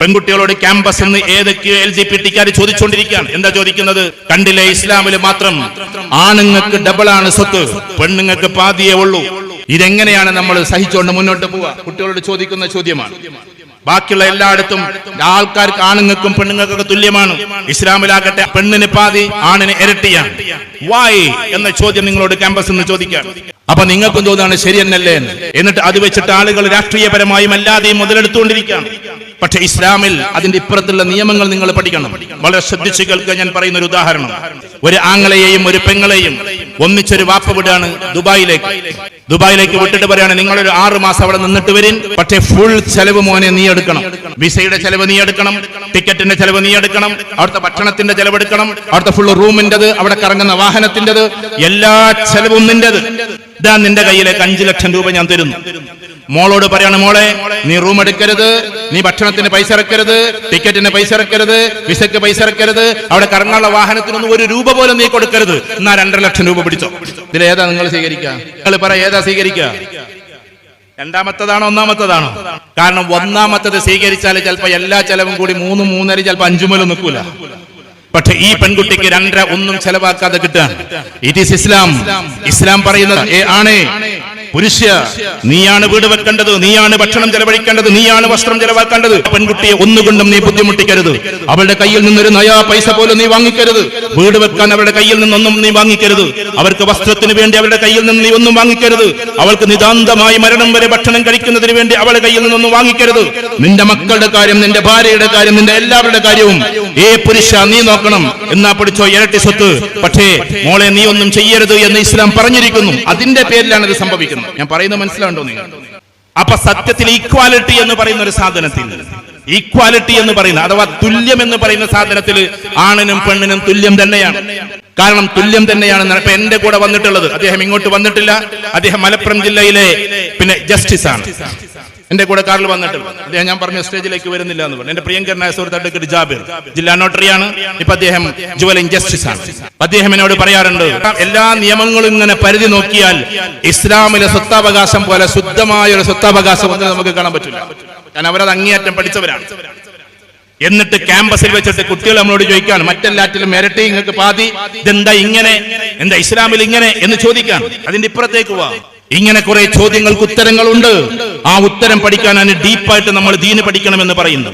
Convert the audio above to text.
പെൺകുട്ടികളോട് campus എന്ന് ഏതൊക്കെയോ LGBT ചോദിച്ചുകൊണ്ടിരിക്കുകയാണ്. എന്താ ചോദിക്കുന്നത്? കണ്ടില്ലേ, ഇസ്ലാമിൽ മാത്രം ആണുങ്ങൾക്ക് ഡബിളാണ് സ്വത്ത്, പെണ്ണുങ്ങൾക്ക് പാതിയേ ഉള്ളൂ. ഇതെങ്ങനെയാണ് നമ്മൾ സഹിച്ചുകൊണ്ട് മുന്നോട്ട് പോവുക? കുട്ടികളോട് ചോദിക്കുന്ന ചോദ്യമാണ്. ബാക്കിയുള്ള എല്ലായിടത്തും ആൾക്കാർക്ക് ആണുങ്ങൾക്കും പെണ്ണുങ്ങൾക്കൊക്കെ തുല്യമാണ്. ഇസ്ലാമിലാകട്ടെ പെണ്ണിന് പാതി ആണിന് ഇരട്ടിയാണ്. വായ് എന്ന ചോദ്യം നിങ്ങളോട് ക്യാമ്പസ് എന്ന് ചോദിക്കാം. അപ്പൊ നിങ്ങൾക്കും തോന്നാണ് ശരി എന്നല്ലേ എന്ന്. എന്നിട്ട് അത് വെച്ചിട്ട് ആളുകൾ രാഷ്ട്രീയപരമായും അല്ലാതെയും മുതലെടുത്തുകൊണ്ടിരിക്കുകയാണ്. പക്ഷെ ഇസ്ലാമിൽ അതിന്റെ ഇപ്പുറത്തുള്ള നിയമങ്ങൾ നിങ്ങൾ പഠിക്കണം. വളരെ ശ്രദ്ധിച്ചു കേൾക്കുക. ഞാൻ പറയുന്ന ഒരു ഉദാഹരണം. ഒരു ആങ്ങളെയും ഒരു പെങ്ങളെയും ഒന്നിച്ചൊരു വാപ്പ വിടാണ് ദുബായിലേക്ക് വിട്ടിട്ട് പറയാണ്, നിങ്ങളൊരു 6 മാസം അവിടെ നിന്നിട്ട് വരും, പക്ഷേ ഫുൾ ചെലവ് മോനെ നീ എടുക്കണം. വിസയുടെ ചെലവ് നീ എടുക്കണം, ടിക്കറ്റിന്റെ ചെലവ് നീ എടുക്കണം, അവിടുത്തെ ഭക്ഷണത്തിന്റെ ചെലവെടുക്കണം, അവിടുത്തെ ഫുൾ റൂമിൻ്റെത്, അവിടെ കറങ്ങുന്ന വാഹനത്തിൻ്റെത്, എല്ലാ ചെലവും നിന്റേത്. ഇതാ നിന്റെ കയ്യിലേക്ക് 5 ലക്ഷം രൂപ ഞാൻ തരുന്നു. മോളോട് പറയാണ്, മോളെ നീ റൂം എടുക്കരുത്, നീ ഭക്ഷണത്തിന് പൈസ ഇറക്കരുത്, ടിക്കറ്റിന് പൈസ ഇറക്കരുത്, വിസയ്ക്ക് പൈസ ഇറക്കരുത്, അവിടെ കറങ്ങാനുള്ള വാഹനത്തിനൊന്നും 1 രൂപ പോലും നീ കൊടുക്കരുത്. എന്നാ 2.5 ലക്ഷം രൂപ പിടിച്ചോ. ഇതിലേതാ നിങ്ങൾ സ്വീകരിക്കുക? നിങ്ങൾ പറ, ഏതാ സ്വീകരിക്കുക? രണ്ടാമത്തതാണോ ഒന്നാമത്തതാണോ? കാരണം ഒന്നാമത്തത് സ്വീകരിച്ചാൽ ചിലപ്പോ എല്ലാ ചെലവും കൂടി 3, 3.5, ചിലപ്പോ 5 മുതൽ നിൽക്കൂല. പക്ഷെ ഈ പെൺകുട്ടിക്ക് 2.5 ഒന്നും ചെലവാക്കാതെ കിട്ടാൻ. ഇറ്റ് ഈസ് ഇസ്ലാം. ഇസ്ലാം പറയുന്നത്, ആണേ പുരുഷ, നീയാണ് വീട് വെക്കേണ്ടത്, നീയാണ് ഭക്ഷണം ചെലവഴിക്കേണ്ടത്, നീയാണ് വസ്ത്രം ചെലവാക്കേണ്ടത്. പെൺകുട്ടിയെ ഒന്നുകൊണ്ടും നീ ബുദ്ധിമുട്ടിക്കരുത്. അവളുടെ കയ്യിൽ നിന്നൊരു നയാ പൈസ പോലും നീ വാങ്ങിക്കരുത്. വീട് വെക്കാൻ അവരുടെ കയ്യിൽ നിന്നൊന്നും നീ വാങ്ങിക്കരുത്. അവർക്ക് വസ്ത്രത്തിന് വേണ്ടി അവരുടെ കയ്യിൽ നിന്ന് നീ ഒന്നും വാങ്ങിക്കരുത്. അവൾക്ക് നിതാന്തമായി മരണം വരെ ഭക്ഷണം കഴിക്കുന്നതിന് വേണ്ടി അവളുടെ കയ്യിൽ നിന്നൊന്നും വാങ്ങിക്കരുത്. നിന്റെ മക്കളുടെ കാര്യം, നിന്റെ ഭാര്യയുടെ കാര്യം, നിന്റെ എല്ലാവരുടെ കാര്യവും പുരുഷ നീ നോക്കണം. എന്നാ പഠിച്ചോ ഇരട്ടി സ്വത്ത്. പക്ഷേ മോളെ നീ ഒന്നും ചെയ്യരുത് എന്ന് ഇസ്ലാം പറഞ്ഞിരിക്കുന്നു. അതിന്റെ പേരിലാണ് ഇത് സംഭവിക്കുന്നത്. ഞാൻ പറയുന്നത് മനസ്സിലാണ്ടോ നിങ്ങൾ? അപ്പൊ സത്യത്തിൽ ഈക്വാലിറ്റി എന്ന് പറയുന്ന ഒരു സാധനത്തിൽ, ഈക്വാലിറ്റി എന്ന് പറയുന്ന അഥവാ തുല്യം എന്ന് പറയുന്ന സാധനത്തിൽ ആണിനും പെണ്ണിനും തുല്യം തന്നെയാണ്. കാരണം തുല്യം തന്നെയാണ്. ഇപ്പൊ എന്റെ കൂടെ വന്നിട്ടുള്ളത്, അദ്ദേഹം ഇങ്ങോട്ട് വന്നിട്ടില്ല, അദ്ദേഹം മലപ്പുറം ജില്ലയിലെ ജസ്റ്റിസ് ആണ്. എന്റെ കൂടെ കാറിൽ വന്നിട്ടുള്ളത് അദ്ദേഹം, ഞാൻ പറഞ്ഞ സ്റ്റേജിലേക്ക് വരുന്നില്ല എന്ന് പറഞ്ഞു. എന്റെ പ്രിയങ്കരനായ സുഹൃത്ത് അഡ്വക്കേറ്റ് ജാബിർ, ജില്ലാ നോട്ടറിയാണ്. ഇപ്പൊ അദ്ദേഹം ജുവലിംഗ് ജസ്റ്റിസ് ആണ്. അദ്ദേഹം എന്നോട് പറയാറുണ്ട്, എല്ലാ നിയമങ്ങളും ഇങ്ങനെ പരിധി നോക്കിയാൽ ഇസ്ലാമിലെ സ്വത്താവകാശം പോലെ ശുദ്ധമായ ഒരു സ്വത്താവകാശം ഒന്നും നമുക്ക് കാണാൻ പറ്റില്ല. കാരണം അവരത് അങ്ങേയറ്റം പഠിച്ചവരാണ്. എന്നിട്ട് ക്യാമ്പസിൽ വെച്ചിട്ട് കുട്ടികൾ നമ്മളോട് ചോദിക്കാണ്, മറ്റെല്ലാറ്റിലും ഇരട്ടി, നിങ്ങൾക്ക് പാതി, ഇതെന്താ ഇങ്ങനെ, എന്താ ഇസ്ലാമിൽ ഇങ്ങനെ എന്ന് ചോദിക്കാൻ. അതിന്റെ ഇപ്പുറത്തേക്ക് പോവാ. ഇങ്ങനെ കുറെ ചോദ്യങ്ങൾക്ക് ഉത്തരങ്ങളുണ്ട്. ആ ഉത്തരം പഠിക്കാനാണ് ഡീപ്പായിട്ട് നമ്മൾ ദീന് പഠിക്കണമെന്ന് പറയുന്നത്.